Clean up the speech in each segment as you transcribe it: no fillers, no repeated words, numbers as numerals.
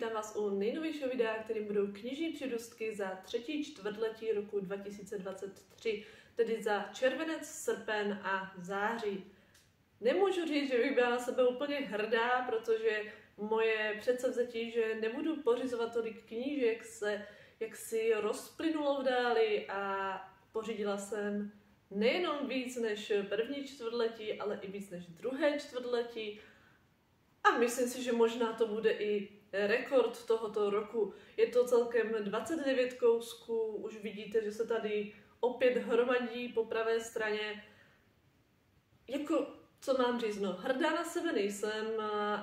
vítám vás u nejnovějšího videa, kterým budou knižní přírůstky za třetí čtvrtletí roku 2023, tedy za červenec, srpen a září. Nemůžu říct, že bych byla na sebe úplně hrdá, protože moje předsevzetí, že nebudu pořizovat tolik knížek, se jaksi rozplynulo v dáli a pořídila jsem nejenom víc než první čtvrtletí, ale i víc než druhé čtvrtletí. A myslím si, že možná to bude i rekord tohoto roku. Je to celkem 29 kousků, už vidíte, že se tady opět hromadí po pravé straně. Jako, co mám říct, no, hrdá na sebe nejsem,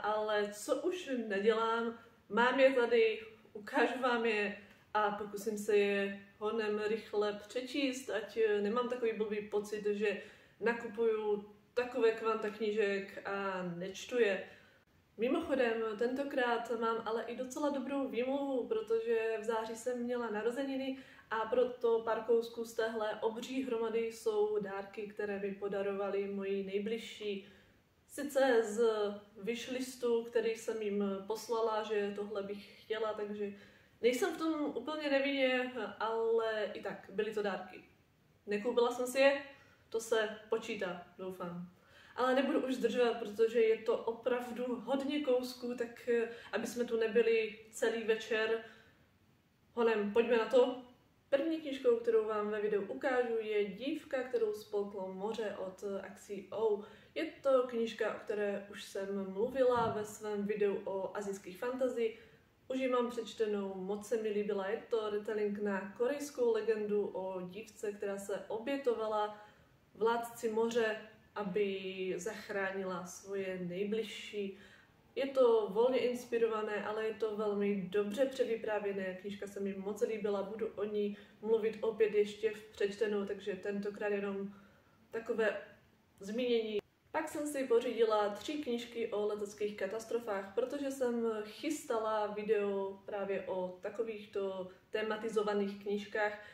ale co už nedělám, mám je tady, ukážu vám je a pokusím se je honem rychle přečíst, ať nemám takový blbý pocit, že nakupuju takové kvanta knížek a nečtu je. Mimochodem, tentokrát mám ale i docela dobrou výmluvu, protože v září jsem měla narozeniny a proto pár kousků z téhle obří hromady jsou dárky, které mi podarovali moji nejbližší. Sice z wishlistu, který jsem jim poslala, že tohle bych chtěla, takže nejsem v tom úplně nevinně, ale i tak, byly to dárky. Nekoupila jsem si je, to se počítá, doufám. Ale nebudu už zdržovat, protože je to opravdu hodně kousků, tak aby jsme tu nebyli celý večer. Honem, pojďme na to. První knížkou, kterou vám ve videu ukážu, je Dívka, kterou spolklo moře od Axie O. Je to knížka, o které už jsem mluvila ve svém videu o asijských fantasy. Už ji mám přečtenou, moc se mi líbila. Je to retelling na korejskou legendu o dívce, která se obětovala vládci moře, aby zachránila svoje nejbližší. Je to volně inspirované, ale je to velmi dobře převyprávěné. Knížka se mi moc líbila, budu o ní mluvit opět ještě v přečtenou, takže tentokrát jenom takové zmínění. Pak jsem si pořídila 3 knížky o leteckých katastrofách, protože jsem chystala video právě o takovýchto tematizovaných knížkách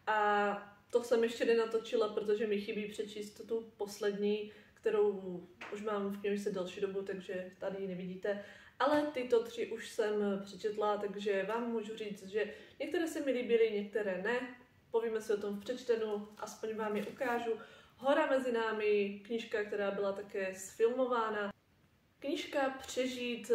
a to jsem ještě nenatočila, protože mi chybí přečíst tu poslední, kterou už mám v knižce delší dobu, takže tady ji nevidíte. Ale tyto 3 už jsem přečetla, takže vám můžu říct, že některé se mi líbily, některé ne. Povíme si o tom v přečtenu, aspoň vám je ukážu. Hora mezi námi, knížka, která byla také sfilmována. Knížka Přežít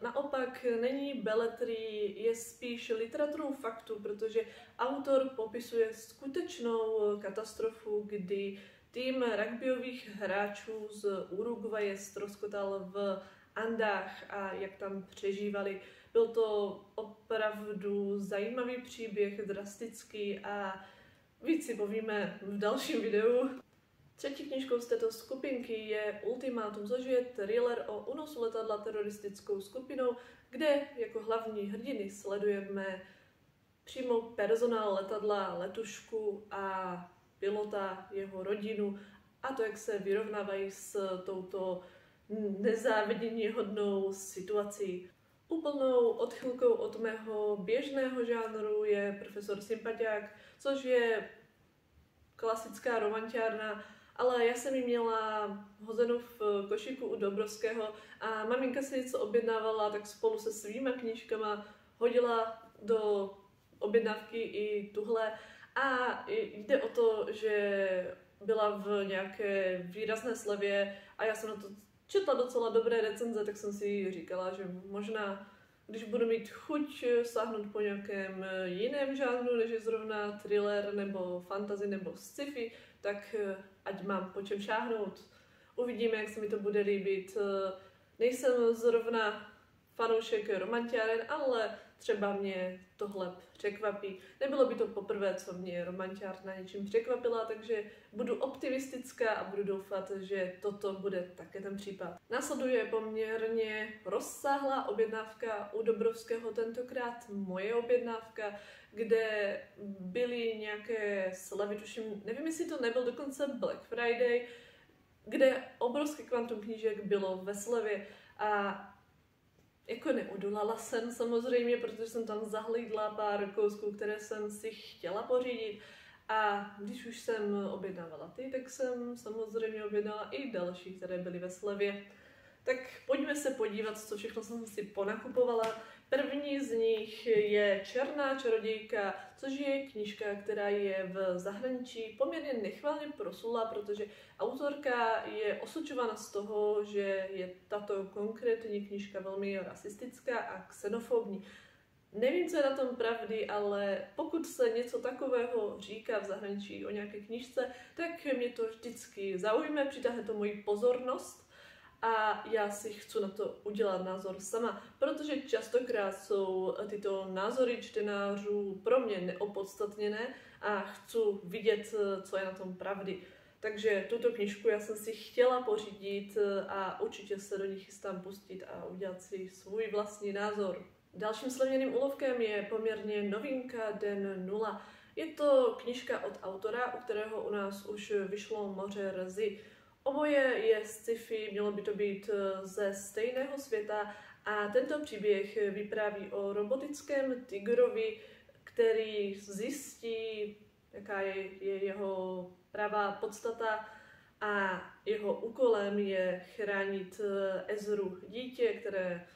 naopak není beletrí, je spíš literaturou faktu, protože autor popisuje skutečnou katastrofu, kdy tým rugbyových hráčů z Uruguaye ztroskotal v Andách a jak tam přežívali. Byl to opravdu zajímavý příběh, drastický a víc si povíme v dalším videu. Třetí knížkou z této skupinky je Ultimátum, což je thriller o únosu letadla teroristickou skupinou, kde jako hlavní hrdiny sledujeme přímo personál letadla, letušku a pilota, jeho rodinu a to, jak se vyrovnávají s touto nezáviděníhodnou situací. Úplnou odchylkou od mého běžného žánru je Profesor Sympatiák, což je klasická romantiárna, ale já jsem ji měla hozenou v košíku u Dobrovského a maminka si něco objednávala, tak spolu se svýma knížkama hodila do objednávky i tuhle. A jde o to, že byla v nějaké výrazné slevě a já jsem na to četla docela dobré recenze, tak jsem si říkala, že možná, když budu mít chuť sáhnout po nějakém jiném žánru, než je zrovna thriller nebo fantasy nebo sci-fi, tak ať mám po čem šáhnout. Uvidíme, jak se mi to bude líbit. Nejsem zrovna fanoušek romantiáren, ale třeba mě tohle překvapí. Nebylo by to poprvé, co mě romantiárna něčím překvapila, takže budu optimistická a budu doufat, že toto bude také ten případ. Následuje poměrně rozsáhlá objednávka u Dobrovského, tentokrát moje objednávka, kde byly nějaké slevy, tuším, nevím, jestli to nebyl dokonce Black Friday, kde obrovské kvantum knížek bylo ve slevě a jako neodolala jsem samozřejmě, protože jsem tam zahlídla pár kousků, které jsem si chtěla pořídit a když už jsem objednávala ty, tak jsem samozřejmě objednala i další, které byly ve slevě. Tak pojďme se podívat, co všechno jsem si ponakupovala. První z nich je Černá čarodějka, což je knížka, která je v zahraničí poměrně nechvalně proslulá, protože autorka je osočována z toho, že je tato konkrétní knížka velmi rasistická a xenofobní. Nevím, co je na tom pravdy, ale pokud se něco takového říká v zahraničí o nějaké knížce, tak mě to vždycky zaujme, přitáhne to moji pozornost a já si chci na to udělat názor sama, protože častokrát jsou tyto názory čtenářů pro mě neopodstatněné a chci vidět, co je na tom pravdy. Takže tuto knížku já jsem si chtěla pořídit a určitě se do ní chystám pustit a udělat si svůj vlastní názor. Dalším slevněným úlovkem je poměrně novinka Den 0. Je to knížka od autora, u kterého u nás už vyšlo Moře Rzy. Oboje je sci-fi, mělo by to být ze stejného světa a tento příběh vypráví o robotickém tigrovi, který zjistí, jaká je jeho pravá podstata a jeho úkolem je chránit Ezru, dítě, které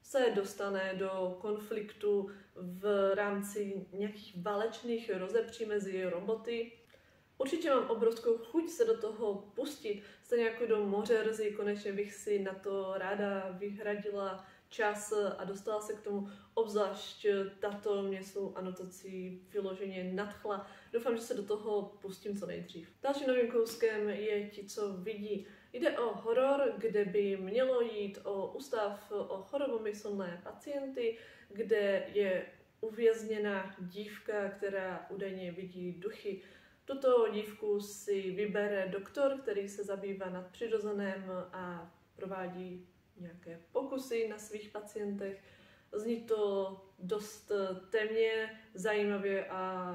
se dostane do konfliktu v rámci nějakých válečných rozepří mezi roboty. Určitě mám obrovskou chuť se do toho pustit, stejně jako do Moře Rzy, konečně bych si na to ráda vyhradila čas a dostala se k tomu, obzvlášť tato mě svou anotací vyloženě nadchla. Doufám, že se do toho pustím co nejdřív. Dalším novým kouskem je Ti, co vidí. Jde o horor, kde by mělo jít o ústav o chorobomyslné pacienty, kde je uvězněna dívka, která údajně vidí duchy. Tuto dívku si vybere doktor, který se zabývá nadpřirozeným a provádí nějaké pokusy na svých pacientech. Zní to dost temně, zajímavě a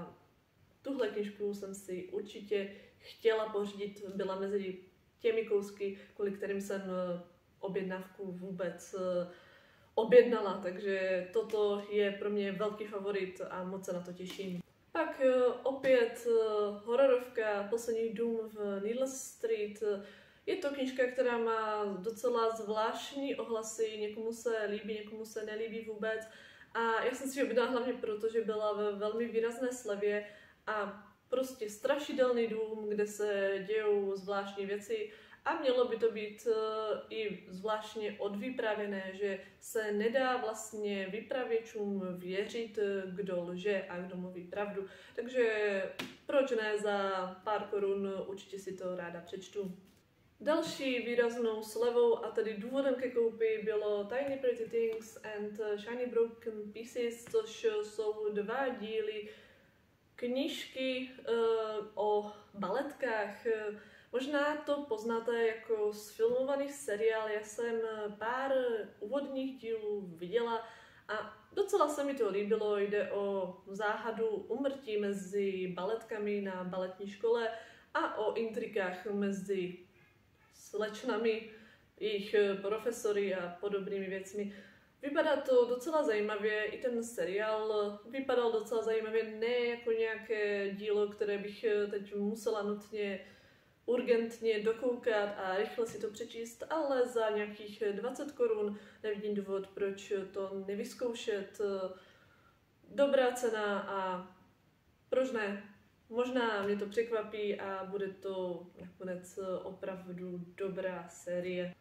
tuhle knížku jsem si určitě chtěla pořídit, byla mezi těmi kousky, kvůli kterým jsem objednávku vůbec objednala, takže toto je pro mě velký favorit a moc se na to těším. Pak opět hororovka Poslední dům v Needless Street. Je to knížka, která má docela zvláštní ohlasy, někomu se líbí, někomu se nelíbí vůbec. A já jsem si ji objednala hlavně proto, že byla ve velmi výrazné slevě a prostě strašidelný dům, kde se dějou zvláštní věci a mělo by to být i zvláštně odvyprávěné, že se nedá vlastně vypravěčům věřit, kdo lže a kdo mluví pravdu. Takže proč ne, za pár korun určitě si to ráda přečtu. Další výraznou slevou a tedy důvodem ke koupi bylo Tiny Pretty Things and Shiny Broken Pieces, což jsou 2 díly knížky o baletkách. Možná to poznáte jako sfilmovaný seriál, já jsem pár úvodních dílů viděla a docela se mi to líbilo, jde o záhadu úmrtí mezi baletkami na baletní škole a o intrikách mezi slečnami, jejich profesory a podobnými věcmi. Vypadá to docela zajímavě, i ten seriál vypadal docela zajímavě, ne jako nějaké dílo, které bych teď musela nutně urgentně dokoukat a rychle si to přečíst, ale za nějakých 20 korun nevidím důvod, proč to nevyzkoušet. Dobrá cena a proč ne? Možná mě to překvapí a bude to nakonec opravdu dobrá série.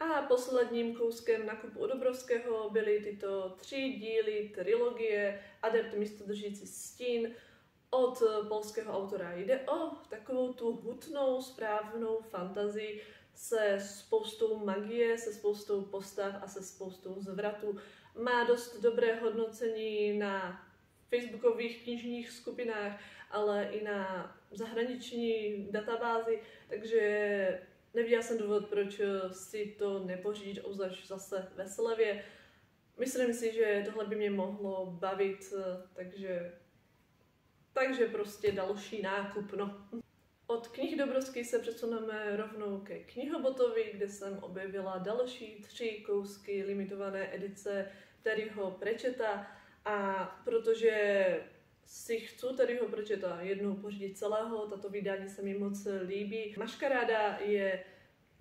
A posledním kouskem nakupu od Dobrovského byly tyto 3 díly trilogie Adept místodržící stín od polského autora. Jde o takovou tu hutnou, správnou fantazii se spoustou magie, se spoustou postav a se spoustou zvratů. Má dost dobré hodnocení na facebookových knižních skupinách, ale i na zahraniční databázi, takže neviděla jsem důvod, proč si to nepořídit, obzvlášť zase ve slevě. Myslím si, že tohle by mě mohlo bavit, takže prostě další nákup, no. Od knih Dobrovský se přesuneme rovnou ke knihobotovi, kde jsem objevila další 3 kousky limitované edice Terryho Pratchetta a protože si chci Terryho Pratchetta jednou pořídit celého, tato vydání se mi moc líbí. Maškaráda je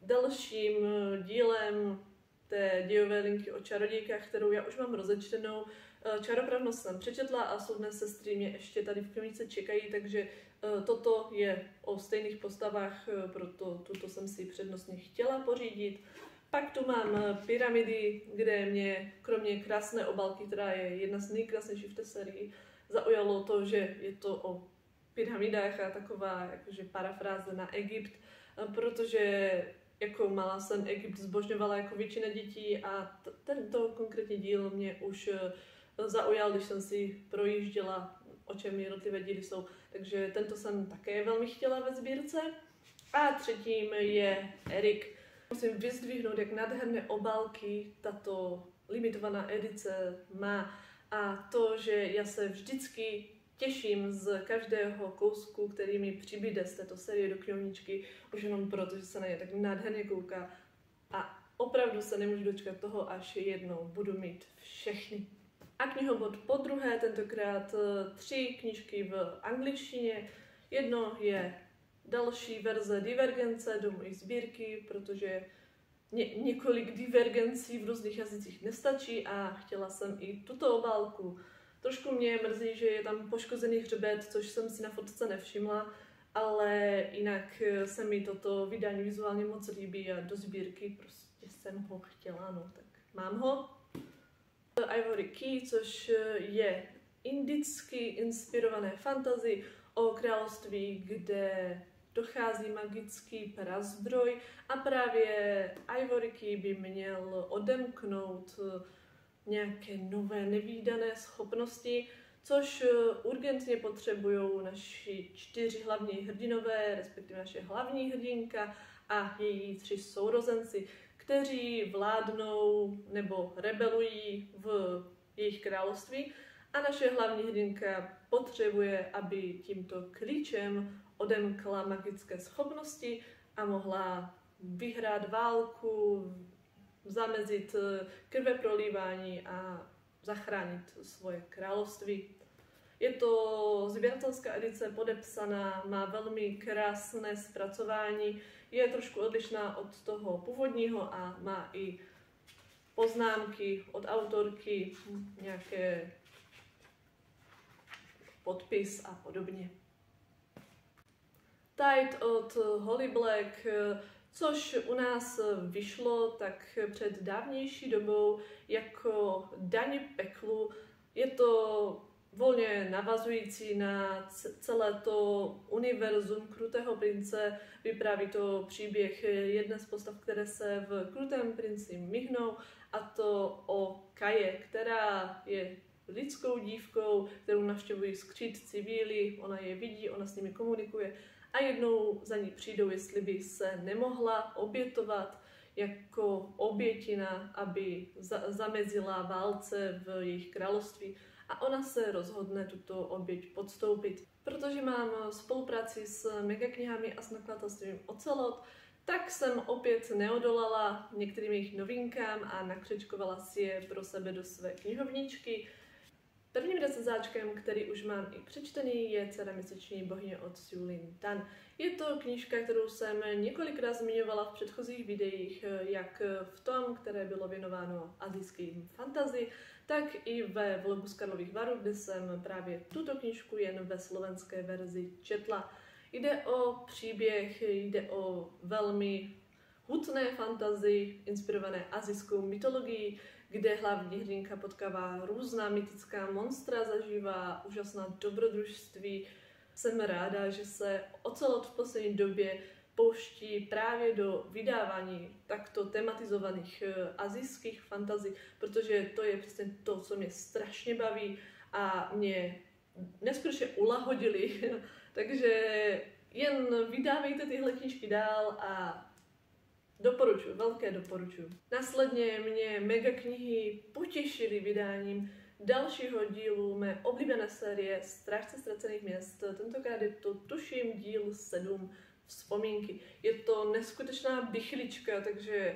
dalším dílem té dějové linky o čarodějkách, kterou já už mám rozečtenou. Čaropravnost jsem přečetla a Soudné sestry mě ještě tady v knižnici čekají, takže toto je o stejných postavách, proto tuto jsem si přednostně chtěla pořídit. Pak tu mám Pyramidy, kde mě kromě krásné obálky, která je jedna z nejkrásnějších v té sérii, zaujalo to, že je to o pyramidách a taková jakože parafráze na Egypt, protože jako malá jsem Egypt zbožňovala jako většina dětí a tento konkrétní díl mě už zaujal, když jsem si projížděla, o čem jednotlivé díly jsou, takže tento jsem také velmi chtěla ve sbírce. A třetím je Eric. Musím vyzdvihnout, jak nádherné obálky tato limitovaná edice má a to, že já se vždycky těším z každého kousku, který mi přibyde z této série do knihovničky, už jenom proto, že se na ně tak nádherně kouká a opravdu se nemůžu dočkat toho, až jednou budu mít všechny. A knihobod po druhé, tentokrát 3 knížky v angličtině. Jedno je další verze Divergence do mojí sbírky, protože několik divergencí v různých jazycích nestačí a chtěla jsem i tuto obálku. Trošku mě mrzí, že je tam poškozený hřbet, což jsem si na fotce nevšimla, ale jinak se mi toto vydání vizuálně moc líbí a do sbírky prostě jsem ho chtěla, no tak mám ho. Ivory Key, což je indicky inspirované fantasy o království, kde dochází magický prazdroj a právě Ivory Key by měl odemknout nějaké nové nevídané schopnosti, což urgentně potřebují naši 4 hlavní hrdinové, respektive naše hlavní hrdinka a její 3 sourozenci, kteří vládnou nebo rebelují v jejich království a naše hlavní hrdinka potřebuje, aby tímto klíčem odemkla magické schopnosti a mohla vyhrát válku, zamezit krveprolívání a zachránit svoje království. Je to sběratelská edice podepsaná, má velmi krásné zpracování, je trošku odlišná od toho původního a má i poznámky od autorky, nějaké podpis a podobně. Tide od Holly Black, což u nás vyšlo tak před dávnější dobou jako Daň peklu. Je to volně navazující na celé to univerzum Krutého prince. Vypráví to příběh jedné z postav, které se v Krutém princi myhnou, a to o Kaje, která je lidskou dívkou, kterou navštěvují skřítci víly, ona je vidí, ona s nimi komunikuje a jednou za ní přijdou, jestli by se nemohla obětovat jako obětina, aby zamezila válce v jejich království. A ona se rozhodne tuto oběť podstoupit. Protože mám spolupráci s Megaknihami a s nakladatelstvím Ocelot, tak jsem opět neodolala některým jejich novinkám a nakřečkovala si je pro sebe do své knihovničky. Prvním recenzáčkem, který už mám i přečtený, je Dcera měsíční bohyně od Su Lin Tan. Je to knížka, kterou jsem několikrát zmiňovala v předchozích videích, jak v tom, které bylo věnováno asijským fantasy, tak i ve vlogu z Karlových Varů, kde jsem právě tuto knížku jen ve slovenské verzi četla. Jde o příběh, jde o velmi hutné fantasy, inspirované asijskou mytologií, kde hlavní hrdinka potkává různá mytická monstra, zažívá úžasná dobrodružství. Jsem ráda, že se Ocelot v poslední době pouští právě do vydávání takto tematizovaných asijských fantazí, protože to je přesně to, co mě strašně baví a mě neskutečně ulahodili. Takže jen vydávejte tyhle knížky dál a doporučuji, velké doporučuji. Následně mě Megaknihy potěšily vydáním dalšího dílu mé oblíbené série Strážce ztracených měst. Tentokrát je to tuším díl 7, Vzpomínky. Je to neskutečná bychlička, takže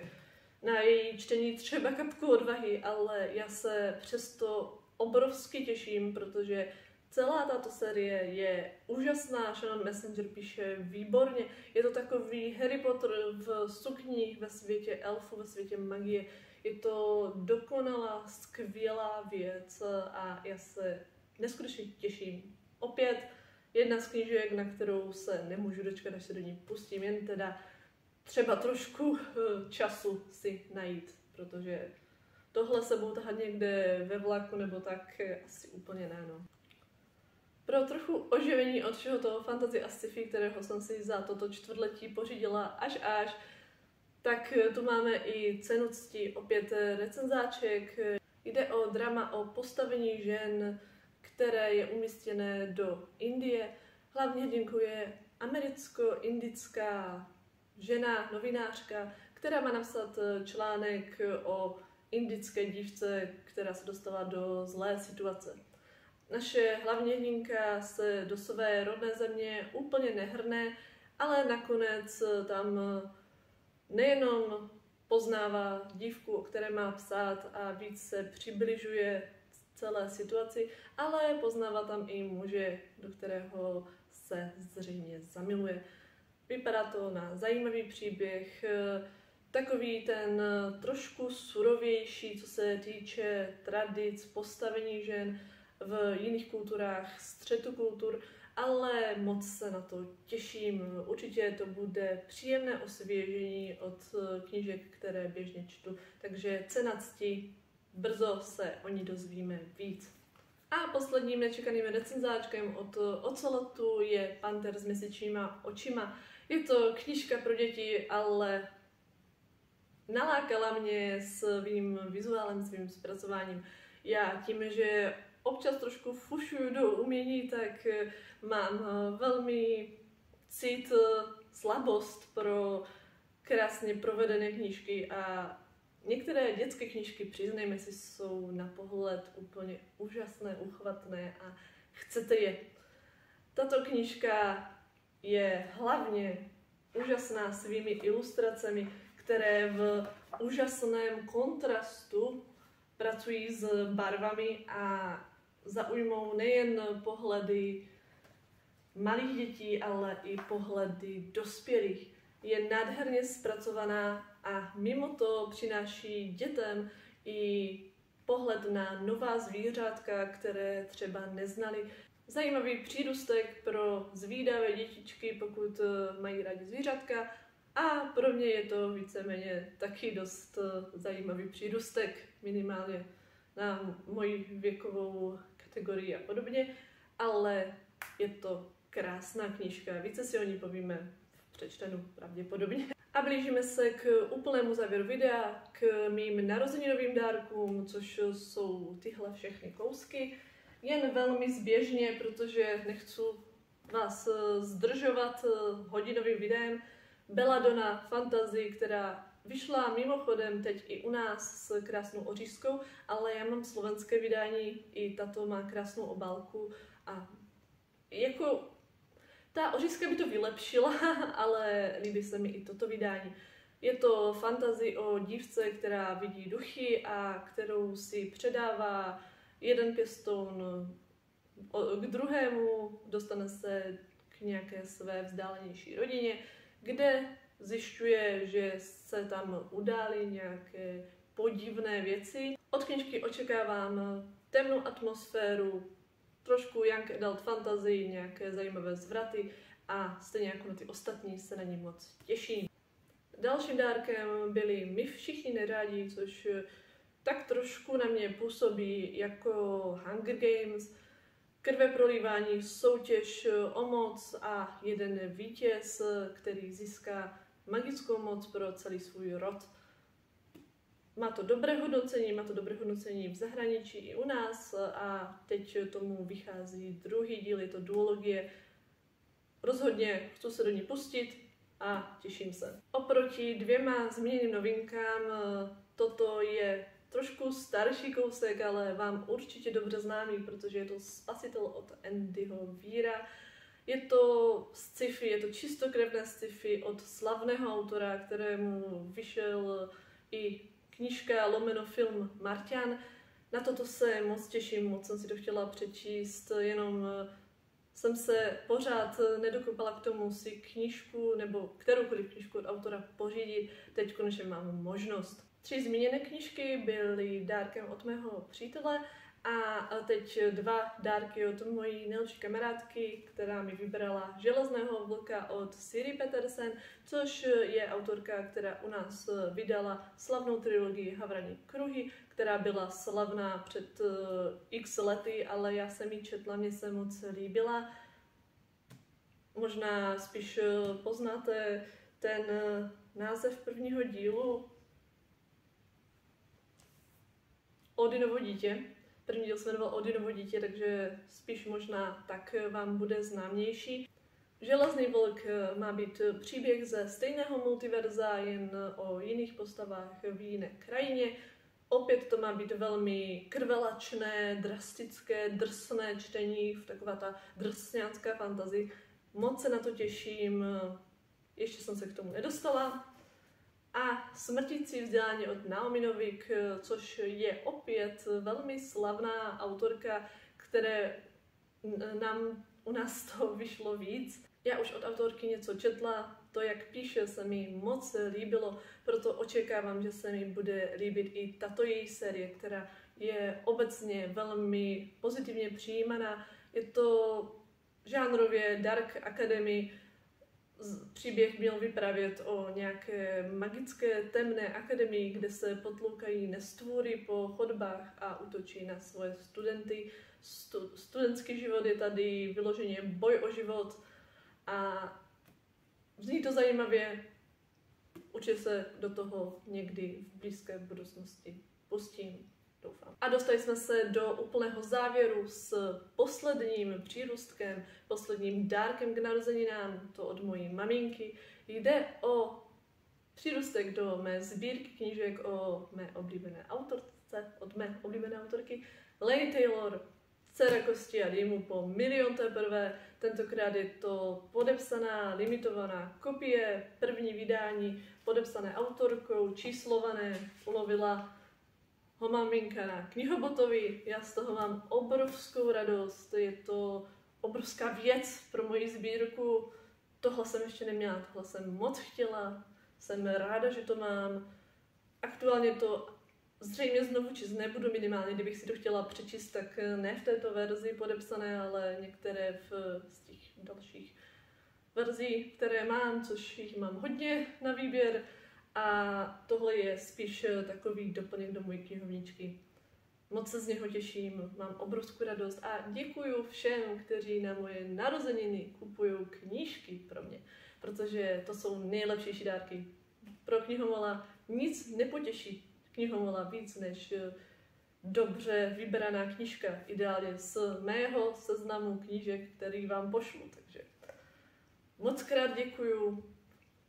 na její čtení třeba kapku odvahy, ale já se přesto obrovsky těším, protože celá tato série je úžasná, Shannon Messenger píše výborně. Je to takový Harry Potter v sukních ve světě elfů, ve světě magie. Je to dokonalá, skvělá věc a já se neskutečně těším. Opět jedna z knížek, na kterou se nemůžu dočkat, až se do ní pustím, jen teda třeba trošku času si najít, protože tohle sebou tahat někde ve vlaku nebo tak asi úplně ne, no. Pro trochu oživení od všeho toho fantasy a sci-fi, kterého jsem si za toto čtvrtletí pořídila až, tak tu máme i Cenu cti, opět recenzáček. Jde o drama o postavení žen, které je umístěné do Indie. Hlavní hrdinkou je americko-indická žena, novinářka, která má napsat článek o indické dívce, která se dostala do zlé situace. Naše hlavní hrdinka se do své rodné země úplně nehrne, ale nakonec tam nejenom poznává dívku, o které má psát a víc se přibližuje celé situaci, ale poznává tam i muže, do kterého se zřejmě zamiluje. Vypadá to na zajímavý příběh, takový ten trošku surovější, co se týče tradic, postavení žen v jiných kulturách, střetu kultur, ale moc se na to těším. Určitě to bude příjemné osvěžení od knížek, které běžně čtu, takže Cena cti, brzo se o ní dozvíme víc. A posledním nečekaným recenzáčkem od Ocelotu je Panter s měsíčníma očima. Je to knížka pro děti, ale nalákala mě svým vizuálem, svým zpracováním. Já tím, že občas trošku fušuju do umění, tak mám velmi slabost pro krásně provedené knížky a některé dětské knížky, přiznejme si, jsou na pohled úplně úžasné, uchvatné a chcete je. Tato knížka je hlavně úžasná svými ilustracemi, které v úžasném kontrastu pracují s barvami a zaujmou nejen pohledy malých dětí, ale i pohledy dospělých. Je nádherně zpracovaná a mimo to přináší dětem i pohled na nová zvířátka, které třeba neznali. Zajímavý přírůstek pro zvídavé dětičky, pokud mají rádi zvířátka, a pro mě je to víceméně taky dost zajímavý přírůstek, minimálně na moji věkovou kategorii a podobně, ale je to krásná knížka, více si o ní povíme v přečtenu pravděpodobně. A blížíme se k úplnému závěru videa, k mým narozeninovým dárkům, což jsou tyhle všechny kousky. Jen velmi zběžně, protože nechci vás zdržovat hodinovým videem. Belladonna Fantasy, která vyšla mimochodem teď i u nás s krásnou ořízkou, ale já mám slovenské vydání, i tato má krásnou obálku a jako ta ořízka by to vylepšila, ale líbí se mi i toto vydání. Je to fantasy o dívce, která vidí duchy a kterou si předává jeden pěstoun k druhému, dostane se k nějaké své vzdálenější rodině, kde zjišťuje, že se tam udály nějaké podivné věci. Od knížky očekávám temnou atmosféru, trošku young adult fantasy, nějaké zajímavé zvraty a stejně jako na ty ostatní se na ní moc těším. Dalším dárkem byli My všichni nerádi, což tak trošku na mě působí jako Hunger Games, krveprolívání, soutěž o moc a jeden vítěz, který získá magickou moc pro celý svůj rod. Má to dobré hodnocení v zahraničí i u nás a teď tomu vychází druhý díl, je to duologie. Rozhodně chci se do ní pustit a těším se. Oproti dvěma zmíněným novinkám, toto je trošku starší kousek, ale vám určitě dobře známý, protože je to Spasitel od Andyho Weira. Je to sci-fi, je to čistokrevné sci-fi od slavného autora, kterému vyšel i knížka lomeno film Marťan. Na toto se moc těším, moc jsem si to chtěla přečíst, jenom jsem se pořád nedokopala k tomu si knížku nebo kteroukoliv knížku od autora pořídit. Teď konečně mám možnost. 3 zmíněné knížky byly dárkem od mého přítele a teď 2 dárky od mojí nejlepší kamarádky, která mi vybrala Železného vlka od Siri Petersen, což je autorka, která u nás vydala slavnou trilogii Havraní kruhy, která byla slavná před x lety, ale já jsem ji četla, mně se moc líbila. Možná spíš poznáte ten název prvního dílu Odinovo dítě. První díl se jmenoval Odinovo dítě, takže spíš možná tak vám bude známější. Železný vlk má být příběh ze stejného multiverza, jen o jiných postavách v jiné krajině. Opět to má být velmi krvelačné, drastické, drsné čtení, taková ta drsňácká fantazie. Moc se na to těším, ještě jsem se k tomu nedostala. A Smrtící vzdělání od Naomi Novik, což je opět velmi slavná autorka, které nám u nás to vyšlo víc. Já už od autorky něco četla, to, jak píše, se mi moc líbilo, proto očekávám, že se mi bude líbit i tato její série, která je obecně velmi pozitivně přijímaná. Je to žánrově Dark Academy. Příběh měl vyprávět o nějaké magické temné akademii, kde se potloukají nestvůry po chodbách a útočí na svoje studenty. Studentský život je tady vyloženě boj o život a zní to zajímavě. Určitě se do toho někdy v blízké budoucnosti pustím. Doufám. A dostali jsme se do úplného závěru s posledním přírůstkem, posledním dárkem k narozeninám, to od mojí maminky. Jde o přírůstek do mé sbírky knížek o mé oblíbené autorce, od mé oblíbené autorky Laini Taylor, Dcera kosti a dýmu po milionté prvé. Tentokrát je to podepsaná, limitovaná kopie, první vydání, podepsané autorkou, číslované, ulovila ho maminka na knihobotovi. Já z toho mám obrovskou radost, je to obrovská věc pro moji sbírku. Tohle jsem ještě neměla, tohle jsem moc chtěla, jsem ráda, že to mám. Aktuálně to zřejmě znovu číst nebudu, minimálně kdybych si to chtěla přečíst, tak ne v této verzi podepsané, ale některé z těch dalších verzí, které mám, což jich mám hodně na výběr. A tohle je spíš takový doplněk do mojí knihovničky. Moc se z něho těším, mám obrovskou radost a děkuju všem, kteří na moje narozeniny kupují knížky pro mě, protože to jsou nejlepší dárky. Pro knihomola nic nepotěší knihomola víc než dobře vybraná knížka, ideálně z mého seznamu knížek, který vám pošlu. Takže moc krát děkuju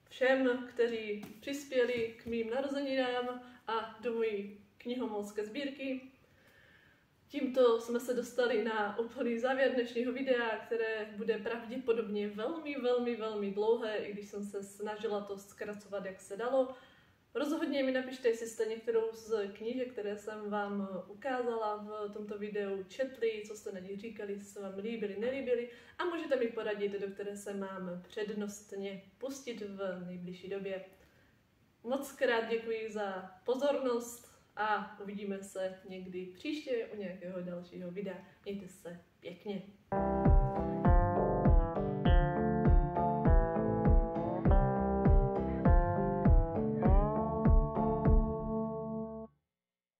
všem, kteří přispěli k mým narozeninám a do mojí knihomolské sbírky. Tímto jsme se dostali na úplný závěr dnešního videa, které bude pravděpodobně velmi dlouhé, i když jsem se snažila to zkracovat, jak se dalo. Rozhodně mi napište, jestli jste některou z knížek, které jsem vám ukázala v tomto videu, četli, co jste na nich říkali, jestli se vám líbily, nelíbily a můžete mi poradit, do které se mám přednostně pustit v nejbližší době. Moc krát děkuji za pozornost a uvidíme se někdy příště u nějakého dalšího videa. Mějte se pěkně.